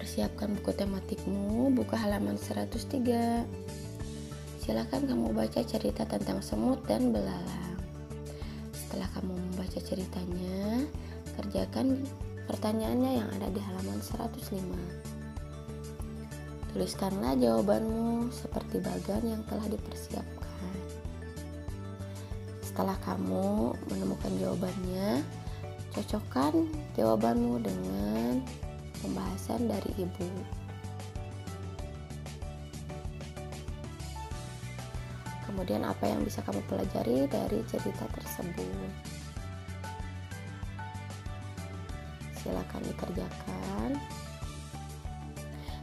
Persiapkan buku tematikmu, buka halaman 103. Silakan kamu baca cerita tentang semut dan belalang. Setelah kamu membaca ceritanya, kerjakan pertanyaannya yang ada di halaman 105. Tuliskanlah jawabanmu seperti bagan yang telah dipersiapkan. Setelah kamu menemukan jawabannya, cocokkan jawabanmu dengan pembahasan dari ibu. Kemudian apa yang bisa kamu pelajari dari cerita tersebut? Silakan dikerjakan.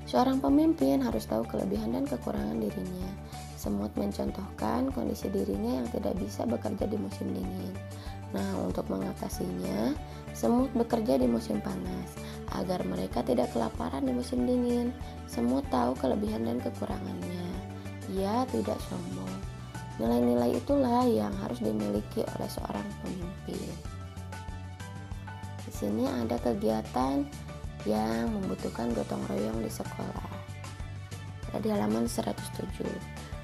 Seorang pemimpin harus tahu kelebihan dan kekurangan dirinya. Semut mencontohkan kondisi dirinya yang tidak bisa bekerja di musim dingin. Nah, untuk mengatasinya, semut bekerja di musim panas agar mereka tidak kelaparan di musim dingin. Semut tahu kelebihan dan kekurangannya. Ia tidak sombong. Nilai-nilai itulah yang harus dimiliki oleh seorang pemimpin. Di sini ada kegiatan yang membutuhkan gotong royong di sekolah. Ada di halaman 107.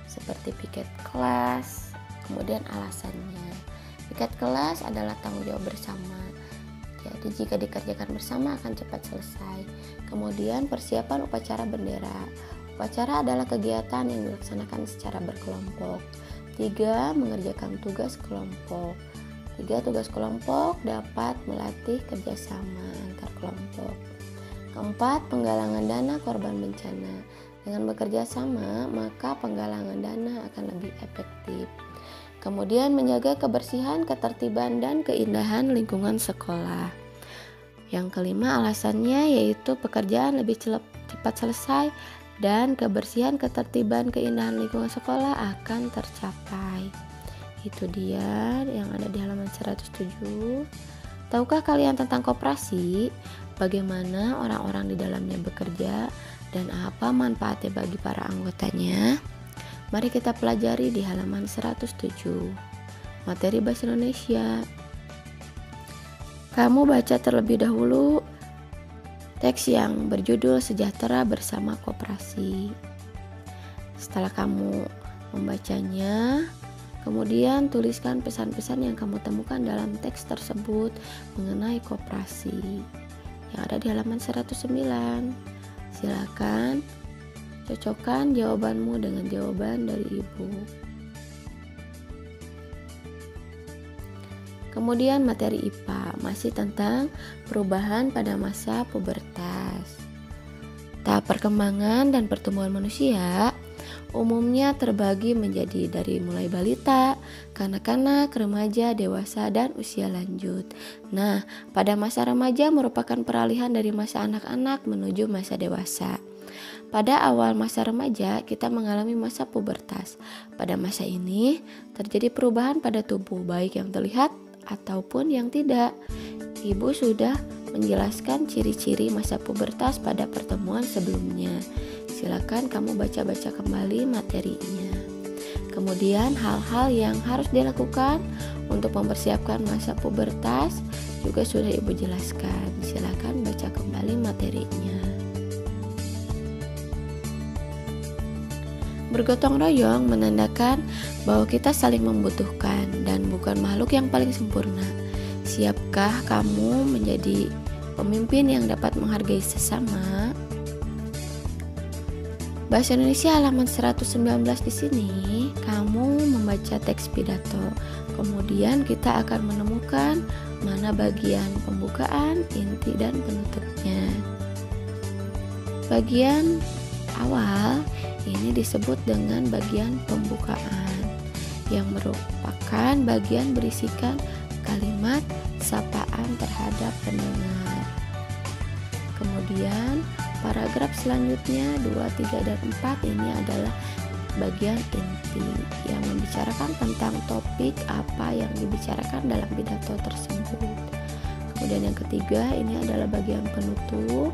Seperti piket kelas, kemudian alasannya. Piket kelas adalah tanggung jawab bersama. Jadi jika dikerjakan bersama akan cepat selesai. Kemudian persiapan upacara bendera. Upacara adalah kegiatan yang dilaksanakan secara berkelompok. 3. Mengerjakan tugas kelompok. 3. Tugas kelompok dapat melatih kerjasama antar kelompok. 4. Penggalangan dana korban bencana. Dengan bekerja sama, maka penggalangan dana akan lebih efektif. Kemudian menjaga kebersihan, ketertiban, dan keindahan lingkungan sekolah. Yang kelima alasannya yaitu pekerjaan lebih cepat selesai dan kebersihan, ketertiban, keindahan lingkungan sekolah akan tercapai. Itu dia yang ada di halaman 107. Tahukah kalian tentang koperasi? Bagaimana orang-orang di dalamnya bekerja dan apa manfaatnya bagi para anggotanya? Mari kita pelajari di halaman 107. Materi Bahasa Indonesia. Kamu baca terlebih dahulu teks yang berjudul Sejahtera Bersama Koperasi. Setelah kamu membacanya, kemudian tuliskan pesan-pesan yang kamu temukan dalam teks tersebut mengenai koperasi yang ada di halaman 109. Silakan cocokkan jawabanmu dengan jawaban dari ibu. Kemudian materi IPA masih tentang perubahan pada masa pubertas. Tahap perkembangan dan pertumbuhan manusia umumnya terbagi menjadi dari mulai balita, kanak-kanak, remaja, dewasa, dan usia lanjut. Nah, pada masa remaja merupakan peralihan dari masa anak-anak menuju masa dewasa. Pada awal masa remaja, kita mengalami masa pubertas. Pada masa ini, terjadi perubahan pada tubuh, baik yang terlihat ataupun yang tidak. Ibu sudah menjelaskan ciri-ciri masa pubertas pada pertemuan sebelumnya. Silakan kamu baca-baca kembali materinya. Kemudian hal-hal yang harus dilakukan untuk mempersiapkan masa pubertas juga sudah ibu jelaskan. Silakan baca kembali materinya. Bergotong royong menandakan bahwa kita saling membutuhkan dan bukan makhluk yang paling sempurna. Siapkah kamu menjadi pemimpin yang dapat menghargai sesama? Bahasa Indonesia halaman 119 di sini kamu membaca teks pidato. Kemudian kita akan menemukan mana bagian pembukaan, inti, dan penutupnya. Bagian awal ini disebut dengan bagian pembukaan yang merupakan bagian berisikan kalimat sapaan terhadap pendengar. Kemudian paragraf selanjutnya 2, 3, dan 4 ini adalah bagian inti yang membicarakan tentang topik apa yang dibicarakan dalam pidato tersebut. Kemudian yang ketiga ini adalah bagian penutup.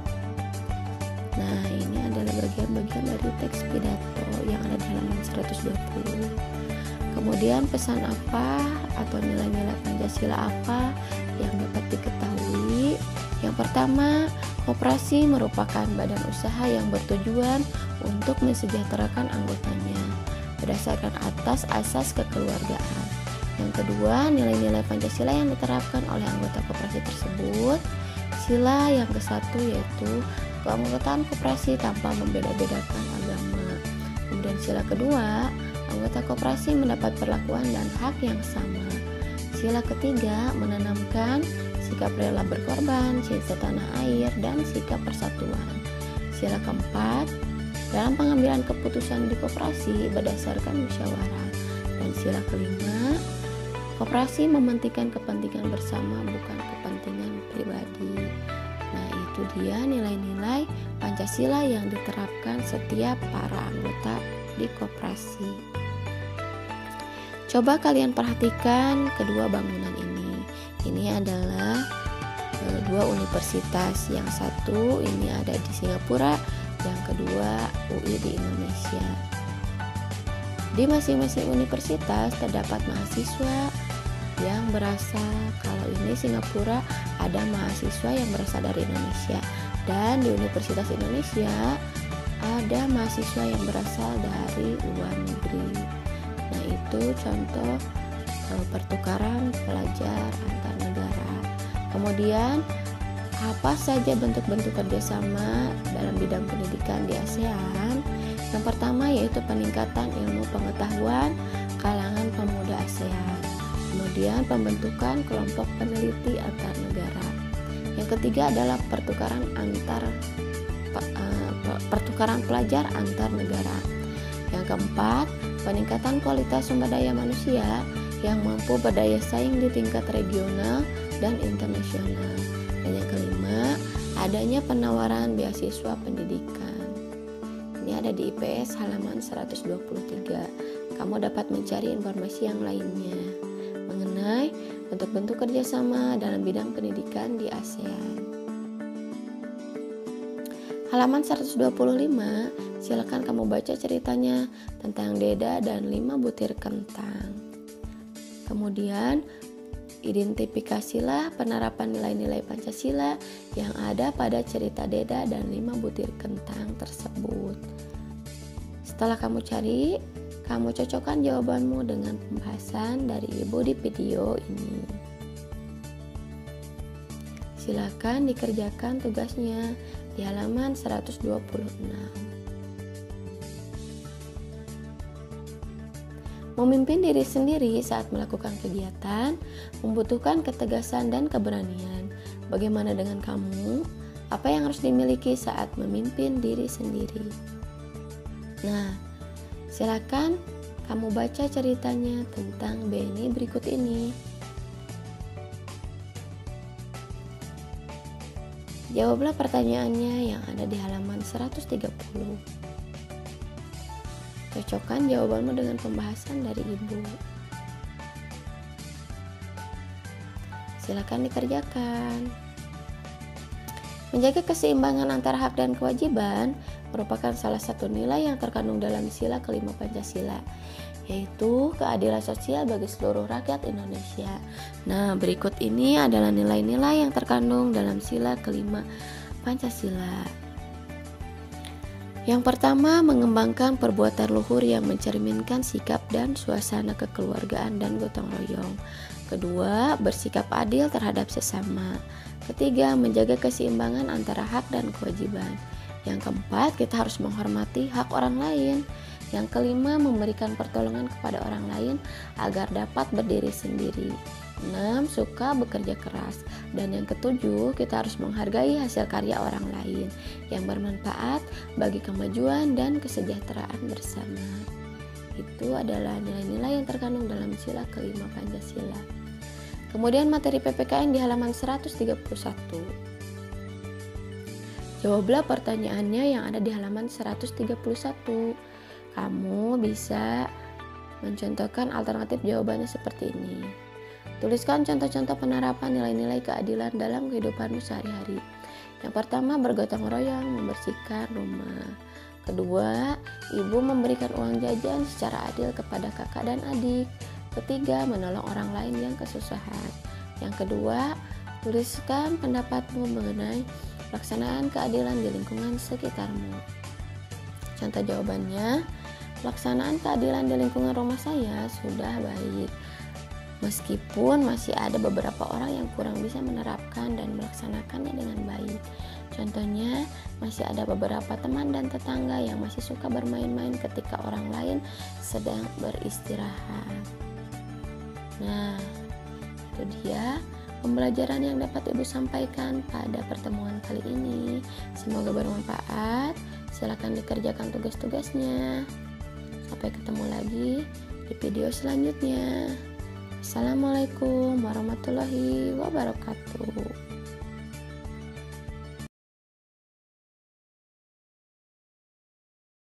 Nah, ini adalah bagian-bagian dari teks pidato yang ada di halaman 120. Kemudian pesan apa atau nilai-nilai Pancasila apa yang dapat diketahui? Yang pertama, Koperasi merupakan badan usaha yang bertujuan untuk mensejahterakan anggotanya berdasarkan atas asas kekeluargaan. Yang kedua, nilai-nilai Pancasila yang diterapkan oleh anggota koperasi tersebut. Sila yang ke-1 yaitu keanggotaan koperasi tanpa membeda-bedakan agama. Kemudian sila kedua, anggota koperasi mendapat perlakuan dan hak yang sama. Sila ketiga, menanamkan sikap rela berkorban, cinta tanah air, dan sikap persatuan. Sila keempat, dalam pengambilan keputusan di koperasi berdasarkan musyawarah. Dan sila kelima, koperasi mementingkan kepentingan bersama bukan kepentingan pribadi. Nah, itu dia nilai-nilai Pancasila yang diterapkan setiap para anggota di koperasi. Coba kalian perhatikan kedua bangunan ini. Ini adalah dua universitas. Yang satu ini ada di Singapura, yang kedua UI di Indonesia. Di masing-masing universitas terdapat mahasiswa yang berasal, kalau ini Singapura ada mahasiswa yang berasal dari Indonesia, dan di Universitas Indonesia ada mahasiswa yang berasal dari luar negeri. Nah, itu contoh pertukaran pelajar antar negara. Kemudian apa saja bentuk-bentuk kerjasama dalam bidang pendidikan di ASEAN? Yang pertama yaitu peningkatan ilmu pengetahuan kalangan pemuda ASEAN. Kemudian pembentukan kelompok peneliti antar negara. Yang ketiga adalah pertukaran pelajar antar negara. Yang keempat, peningkatan kualitas sumber daya manusia yang mampu berdaya saing di tingkat regional dan internasional. Dan yang kelima, adanya penawaran beasiswa pendidikan. Ini ada di IPS halaman 123. Kamu dapat mencari informasi yang lainnya mengenai bentuk-bentuk kerjasama dalam bidang pendidikan di ASEAN. Halaman 125, silakan kamu baca ceritanya tentang Deda dan 5 butir kentang. Kemudian, identifikasilah penerapan nilai-nilai Pancasila yang ada pada cerita Deda dan 5 butir kentang tersebut. Setelah kamu cari, kamu cocokkan jawabanmu dengan pembahasan dari ibu di video ini. Silakan dikerjakan tugasnya di halaman 126. Memimpin diri sendiri saat melakukan kegiatan membutuhkan ketegasan dan keberanian. Bagaimana dengan kamu? Apa yang harus dimiliki saat memimpin diri sendiri? Nah, silakan kamu baca ceritanya tentang Benny berikut ini. Jawablah pertanyaannya yang ada di halaman 130. Cocokkan jawabanmu dengan pembahasan dari ibu. Silakan dikerjakan. Menjaga keseimbangan antara hak dan kewajiban merupakan salah satu nilai yang terkandung dalam sila kelima Pancasila, yaitu keadilan sosial bagi seluruh rakyat Indonesia. Nah, berikut ini adalah nilai-nilai yang terkandung dalam sila kelima Pancasila. Yang pertama, mengembangkan perbuatan luhur yang mencerminkan sikap dan suasana kekeluargaan dan gotong royong. Kedua, bersikap adil terhadap sesama. Ketiga, menjaga keseimbangan antara hak dan kewajiban. Yang keempat, kita harus menghormati hak orang lain. Yang kelima, memberikan pertolongan kepada orang lain agar dapat berdiri sendiri. 6. Suka bekerja keras. Dan yang ketujuh, kita harus menghargai hasil karya orang lain yang bermanfaat bagi kemajuan dan kesejahteraan bersama. Itu adalah nilai-nilai yang terkandung dalam sila kelima Pancasila. Kemudian materi PPKN di halaman 131. Jawablah pertanyaannya yang ada di halaman 131. Kamu bisa mencontohkan alternatif jawabannya seperti ini. Tuliskan contoh-contoh penerapan nilai-nilai keadilan dalam kehidupanmu sehari-hari. Yang pertama, bergotong royong membersihkan rumah. Kedua, ibu memberikan uang jajan secara adil kepada kakak dan adik. Ketiga, menolong orang lain yang kesusahan. Yang kedua, Tuliskan pendapatmu mengenai pelaksanaan keadilan di lingkungan sekitarmu. Contoh jawabannya, pelaksanaan keadilan di lingkungan rumah saya sudah baik. Meskipun masih ada beberapa orang yang kurang bisa menerapkan dan melaksanakannya dengan baik. Contohnya, masih ada beberapa teman dan tetangga yang masih suka bermain-main ketika orang lain sedang beristirahat. Nah, itu dia pembelajaran yang dapat Ibu sampaikan pada pertemuan kali ini. Semoga bermanfaat. Silakan dikerjakan tugas-tugasnya. Sampai ketemu lagi di video selanjutnya. Assalamualaikum warahmatullahi wabarakatuh.